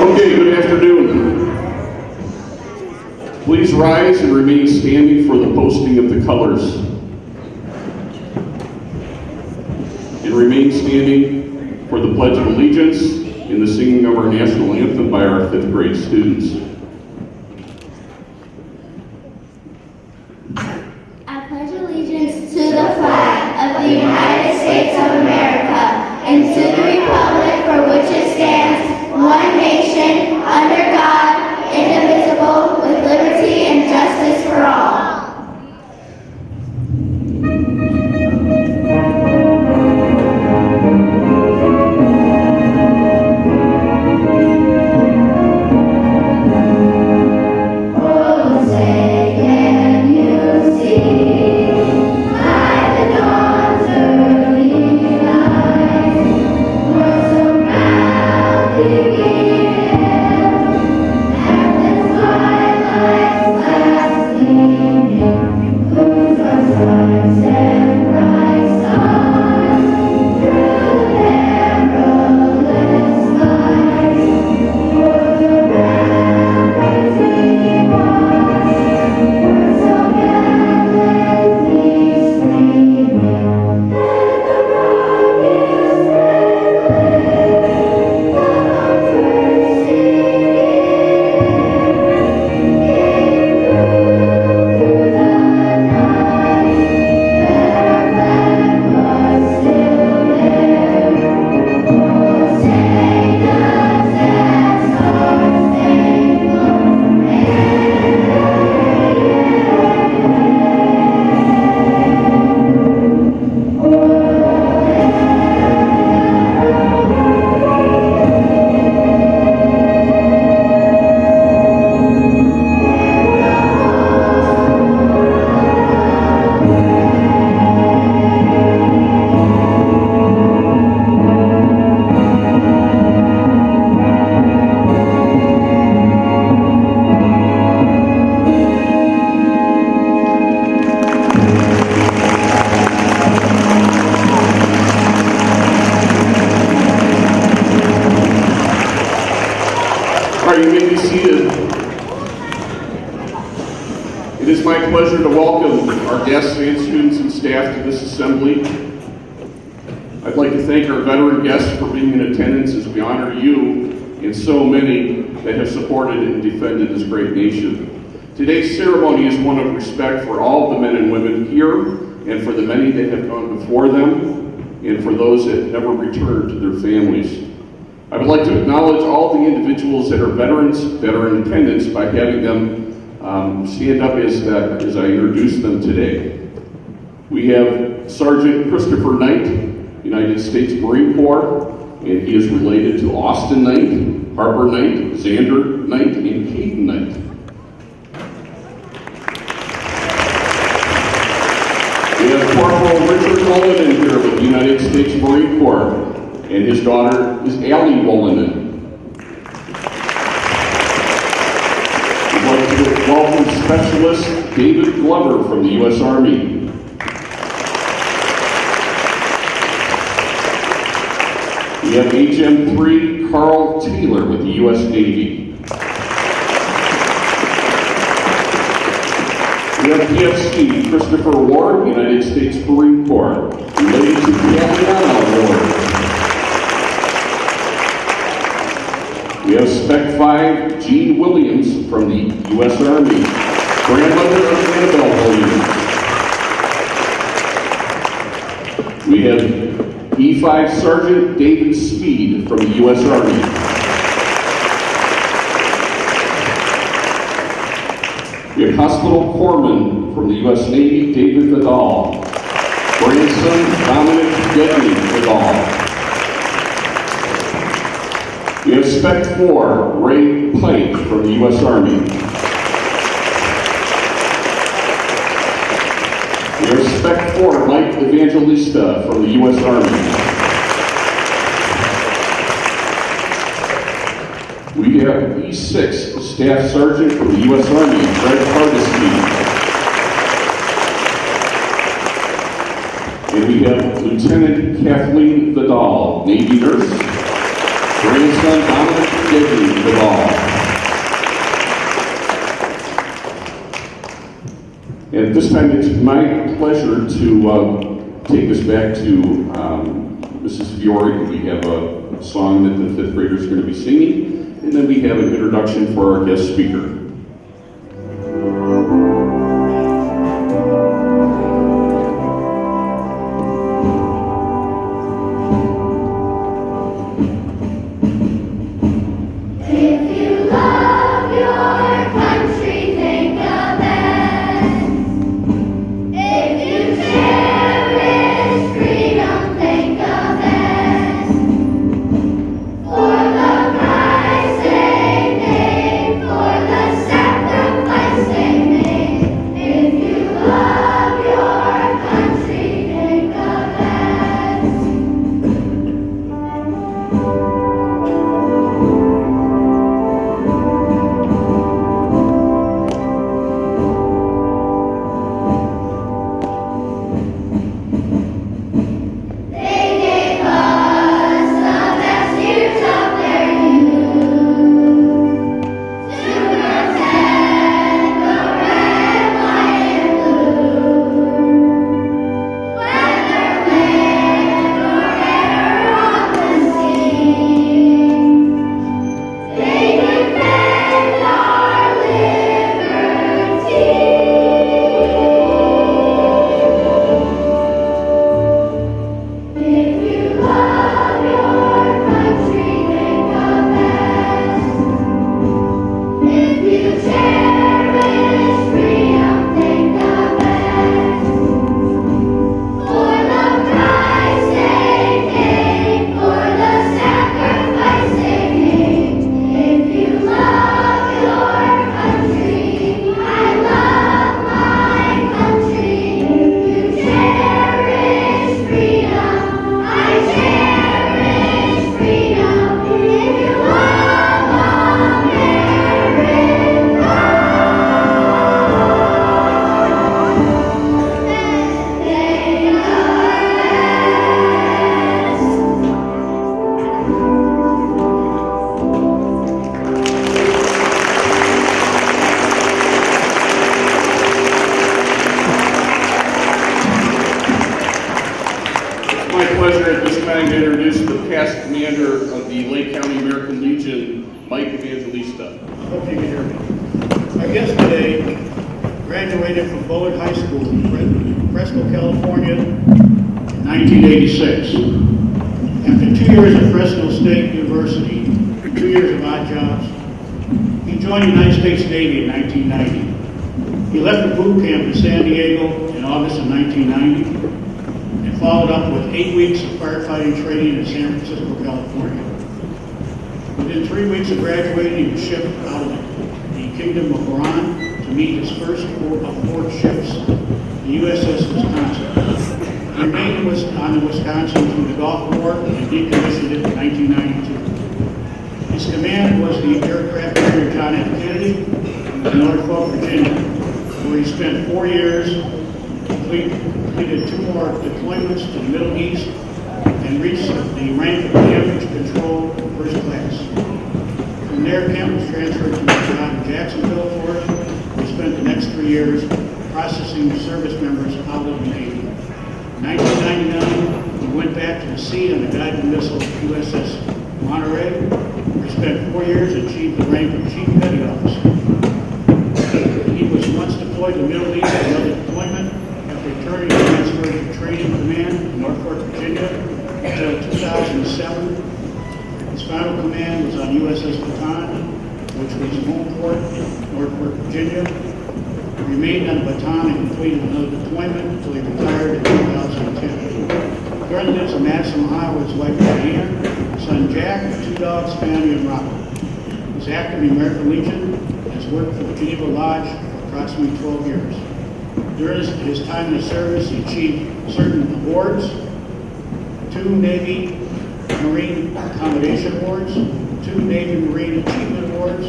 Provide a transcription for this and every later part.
Okay, good afternoon. Please rise and remain standing for the posting of the colors. And remain standing for the Pledge of Allegiance and the singing of our national anthem by our 5th grade students. I pledge allegiance to the flag of the United States of America and to the republic for which it stands, one nation, under God, indivisible, with liberty and justice for all. You may be seated. It is my pleasure to welcome our guests and students and staff to this assembly. I'd like to thank our veteran guests for being in attendance as we honor you and so many that have supported and defended this great nation. Today's ceremony is one of respect for all of the men and women here and for the many that have gone before them and for those that never returned to their families. I would like to acknowledge all the individuals that are veterans that are in attendance by having them stand up as I introduce them today. We have Sergeant Christopher Knight, United States Marine Corps, and he is related to Austin Knight, Harper Knight, Xander Knight, and Caden Knight. We have Corporal Richard Mullinan here with the United States Marine Corps, and his daughter is Allie Mullinan. We'd like to welcome Specialist David Glover from the U.S. Army. We have HM3 Carl Taylor with the U.S. Navy. We have PFC Christopher Ward, United States Marine Corps, related to the Galeano Award. We have Spec 5 Gene Williams from the U.S. Army, grandmother of Annabelle Williams. We have E5 Sergeant David Speed from the U.S. Army. We have Hospital Corpsman from the U.S. Navy, David Vidal. Grandson Dominic Gedney Vidal. We have Spec 4, Ray Pike from the U.S. Army. We have Spec 4, Mike Evangelista from the U.S. Army. We have E6, Staff Sergeant from the U.S. Army, Fred Hardesty. And we have Lieutenant Kathleen Vidal, Navy nurse. Grandson Dominic Gibney, the ball. And at this time, it's my pleasure to take us back to Mrs. Fiore. We have a song that the fifth graders are going to be singing, and then we have an introduction for our guest speaker. His time in service, he achieved certain awards, 2 Navy Marine Accommodation Awards, 2 Navy Marine Achievement Awards,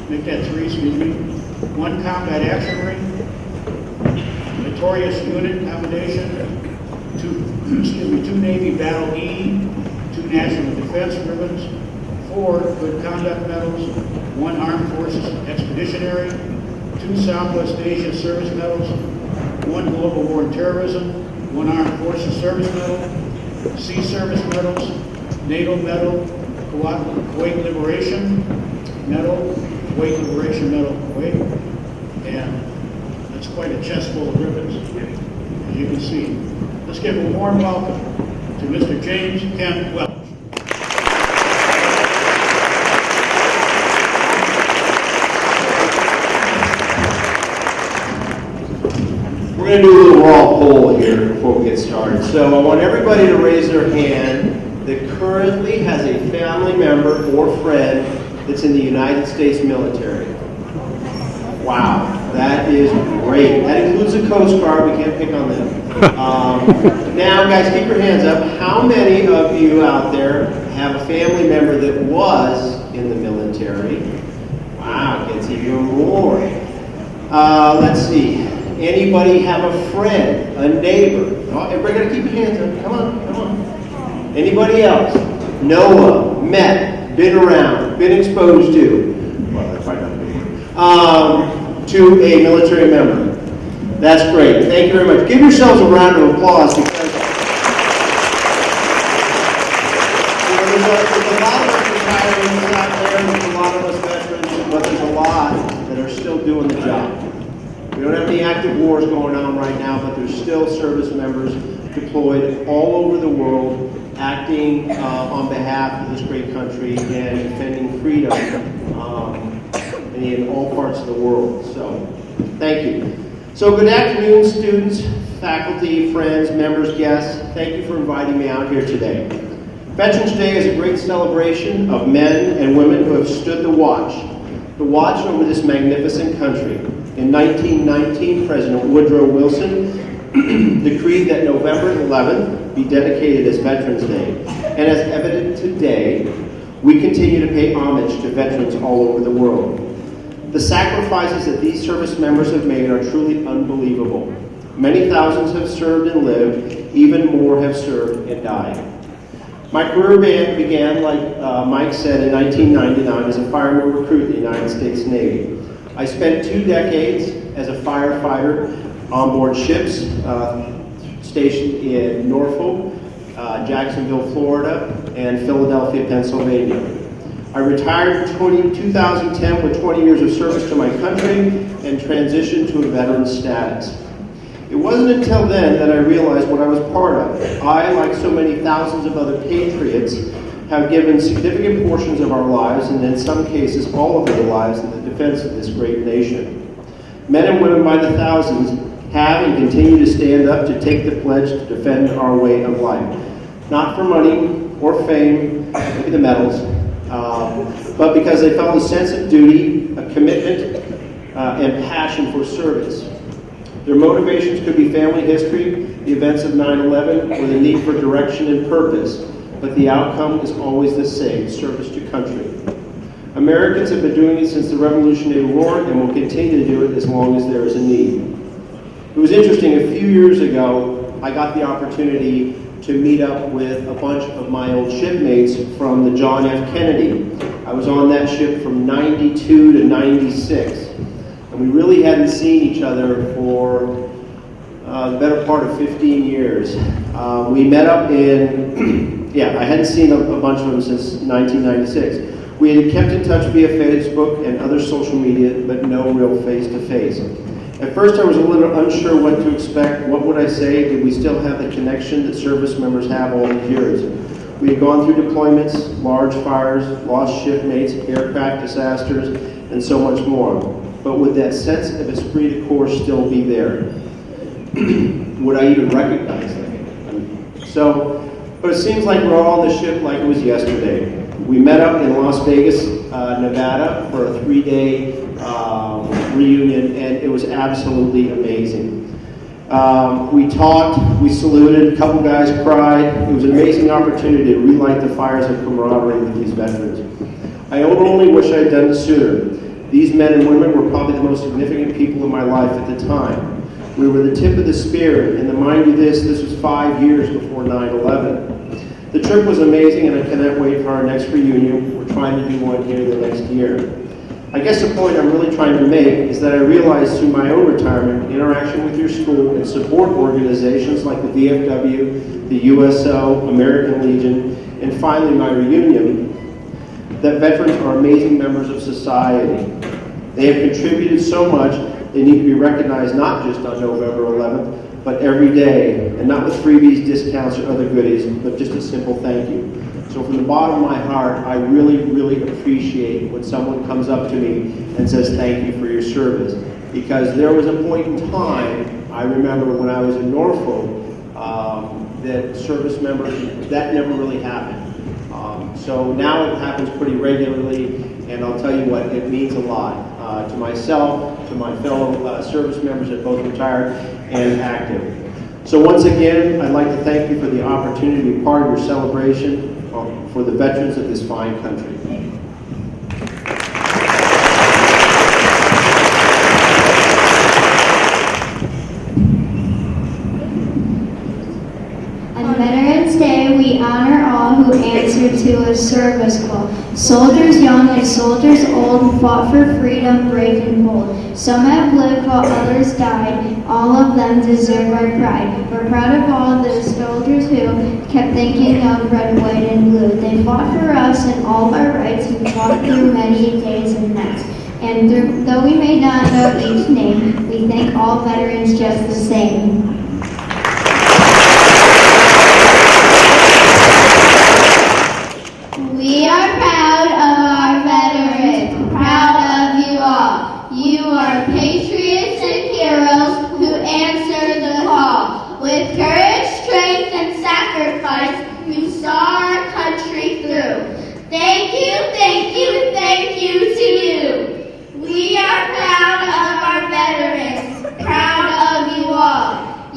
make that 3, excuse me, 1 Combat Action Ring, Notorious Unit Commendation, 2 Navy Battle E, 2 National Defense Ribbons, 4 Good Conduct Medals, 1 Armed Forces Expeditionary, 2 Southwest Asia Service Medals, 1 Global War on Terrorism, 1 Armed Forces Service Medal, Sea Service Medals, NATO Medal, Kuwait Liberation Medal, Kuwait Liberation Medal, Kuwait, and that's quite a chest full of ribbons, as you can see. Let's give a warm welcome to Mr. James Kent Welch. We're going to do a little raw poll here before we get started. So I want everybody to raise their hand that currently has a family member or friend that's in the United States military. Wow, that is great. That includes the Coast Guard. We can't pick on them. Now, guys, keep your hands up. How many of you out there have a family member that was in the military? Wow, gets even more. Let's see. Anybody have a friend, a neighbor? Oh, everybody got to keep your hands up. Come on, come on. Anybody else? Noah, met, been around, been exposed to? Well, that's probably not me. To a military member. That's great. Thank you very much. Give yourselves a round of applause because there's a lot of us retirees out there, there's a lot of us veterans, but there's a lot that are still doing the job. We don't have any active wars going on right now, but there's still service members deployed all over the world, acting on behalf of this great country and defending freedom in all parts of the world. So, thank you. So, good afternoon, students, faculty, friends, members, guests. Thank you for inviting me out here today. Veterans Day is a great celebration of men and women who have stood the watch over this magnificent country. In 1919, President Woodrow Wilson decreed that November 11th be dedicated as Veterans Day. And as evident today, we continue to pay homage to veterans all over the world. The sacrifices that these service members have made are truly unbelievable. Many thousands have served and lived, even more have served and died. My career began, like Mike said, in 1999 as a fireman recruit in the United States Navy. I spent 2 decades as a firefighter on board ships stationed in Norfolk, Jacksonville, Florida, and Philadelphia, Pennsylvania. I retired in 2010 with 20 years of service to my country and transitioned to a veteran status. It wasn't until then that I realized what I was part of. I, like so many thousands of other patriots, have given significant portions of our lives, and in some cases all of their lives, in the defense of this great nation. Men and women by the thousands have and continue to stand up to take the pledge to defend our way of life. Not for money or fame, look at the medals, but because they felt a sense of duty, a commitment, and passion for service. Their motivations could be family history, the events of 9/11, or the need for direction and purpose, but the outcome is always the same: service to country. Americans have been doing it since the Revolutionary War and will continue to do it as long as there is a need. It was interesting, a few years ago, I got the opportunity to meet up with a bunch of my old shipmates from the John F. Kennedy. I was on that ship from 92 to 96. And we really hadn't seen each other for the better part of 15 years. We met up in, I hadn't seen a bunch of them since 1996. We had kept in touch via Facebook and other social media, but no real face-to-face. At first I was a little unsure what to expect. What would I say? Did we still have the connection that service members have all these years? We had gone through deployments, large fires, lost shipmates, aircraft disasters, and so much more. But would that sense of esprit de corps still be there? Would I even recognize them? But it seems like we're all on the ship like it was yesterday. We met up in Las Vegas, Nevada for a 3-day reunion, and it was absolutely amazing. We talked, we saluted, a couple guys cried. It was an amazing opportunity to relight the fires of camaraderie with these veterans. I only wish I had done it sooner. These men and women were probably the most significant people in my life at the time. We were the tip of the spear, and mind you this was 5 years before 9/11. The trip was amazing, and I cannot wait for our next reunion. We're trying to do one here the next year. I guess the point I'm really trying to make is that I realized through my own retirement, interaction with your school, and support organizations like the VFW, the USO, American Legion, and finally my reunion, that veterans are amazing members of society. They have contributed so much, they need to be recognized not just on November 11th, but every day, and not with freebies, discounts, or other goodies, but just a simple thank you. So from the bottom of my heart, I really, really appreciate when someone comes up to me and says thank you for your service. Because there was a point in time, I remember when I was in Norfolk, that service members, that never really happened. So now it happens pretty regularly, and I'll tell you what, it means a lot to myself, to my fellow service members that both retired and active. So once again, I'd like to thank you for the opportunity to be part of your celebration for the veterans of this fine country. On Veterans Day, we honor all who answered to a service call. Soldiers young and soldiers old who fought for freedom, brave and bold. Some have lived while others died. All of them deserve our pride. We're proud of all the soldiers who kept thinking of red, white, and blue. They fought for us and all of our rights and fought through many days and nights. And though we may not know each name, we thank all veterans just the same. We are proud of our veterans, proud of you all. You are patriots and heroes who answer the call. With courage, strength, and sacrifice, you saw our country through. Thank you, thank you, thank you to you. We are proud of our veterans, proud of you all.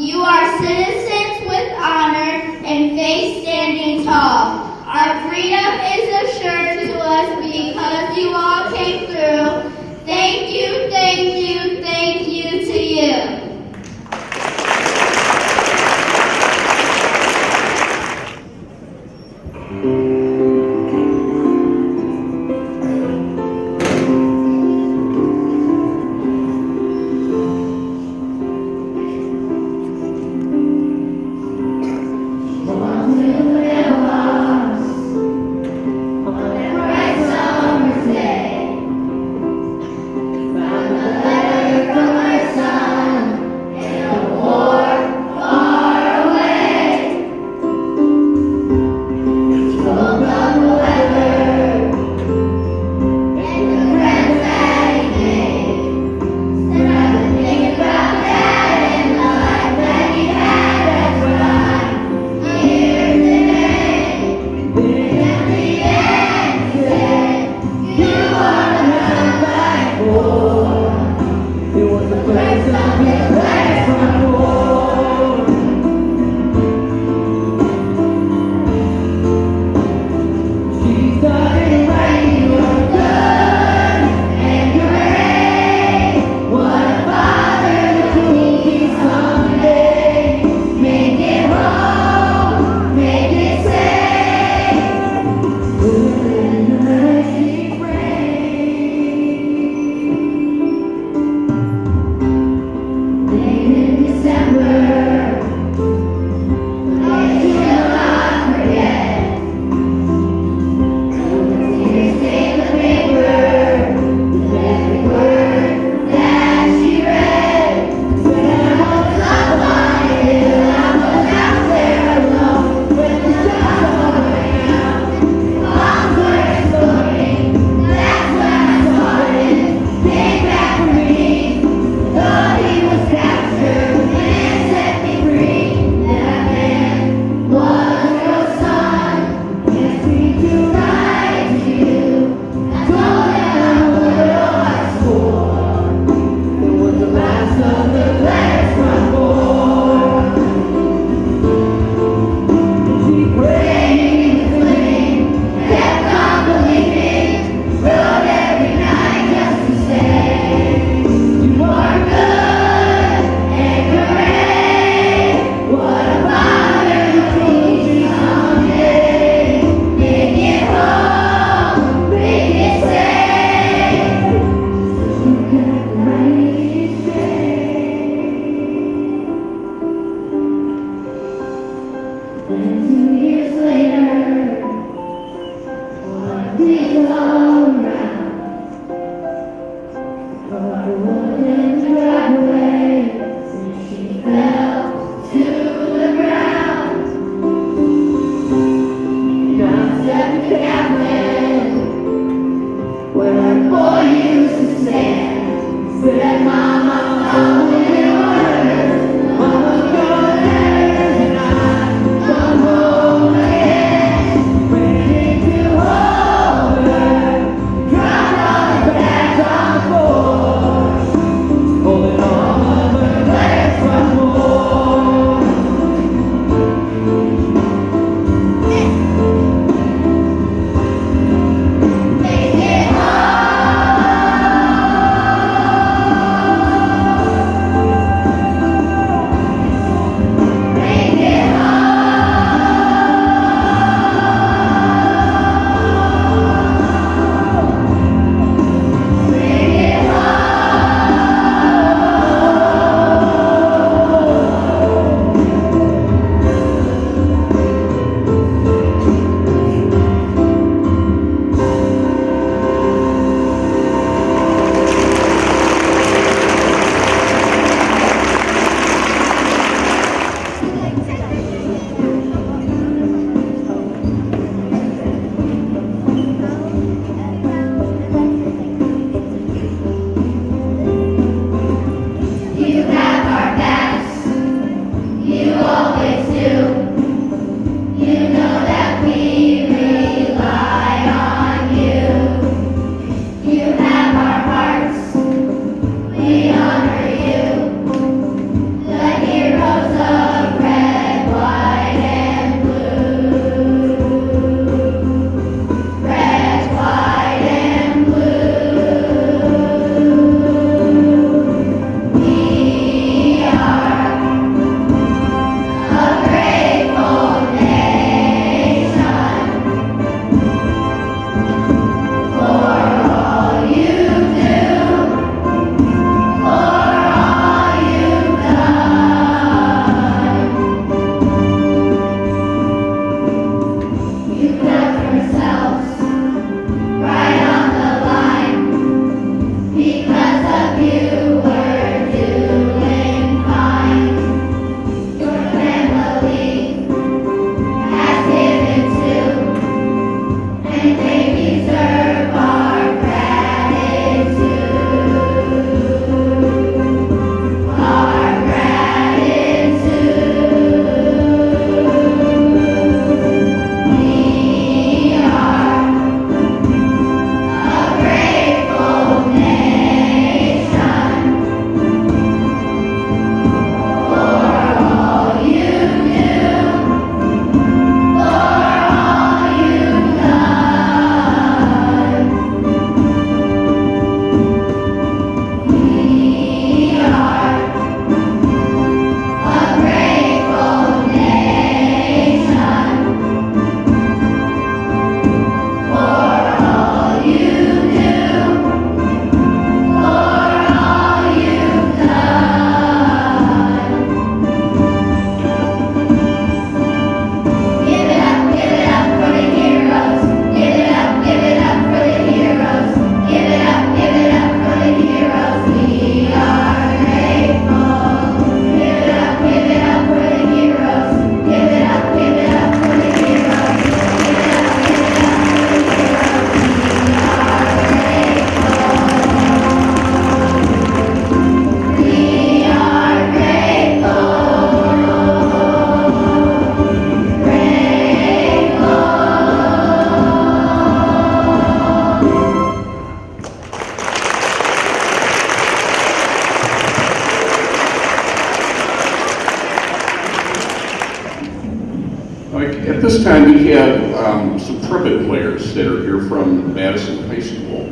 At this time, we have some trumpet players that are here from Madison High School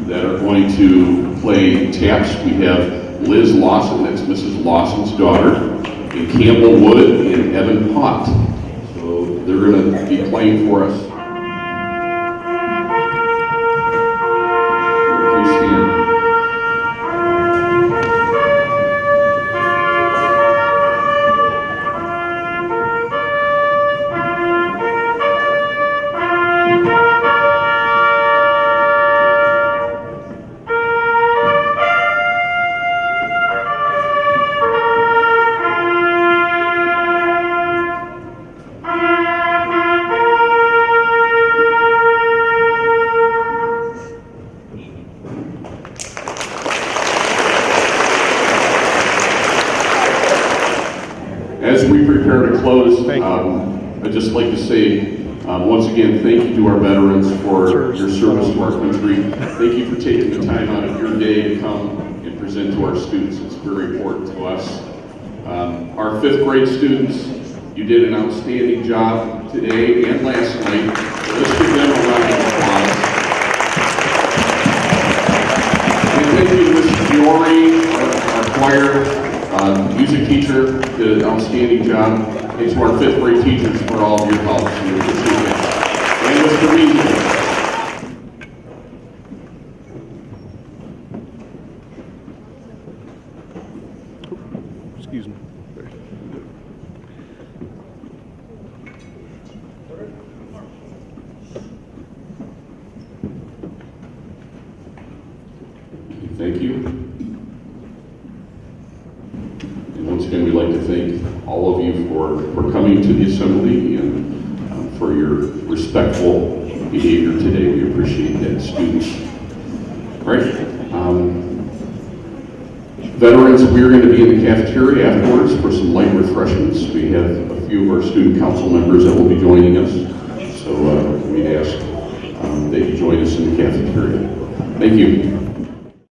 that are going to play taps. We have Liz Lawson, that's Mrs. Lawson's daughter, and Campbell Wood and Evan Pott. So they're going to be playing for us. Please stand. As we prepare to close, I'd just like to say, once again, thank you to our veterans for your service to our country. Thank you for taking the time out of your day to come and present to our students. It's very important to us. Our 5th grade students, you did an outstanding job today and last night. So let's give them a round of applause. And thank you to Mrs. Fiore, our choir, music teacher, did an outstanding job. And to our 5th grade teachers for all of your help. We appreciate it. And Mr. Weasley. Excuse me. Thank you. And once again, we'd like to thank all of you for coming to the assembly and for your respectful behavior today. We appreciate that, students. All right. Veterans, we're going to be in the cafeteria afterwards for some light refreshments. We have a few of our student council members that will be joining us. So we'd ask that you join us in the cafeteria. Thank you.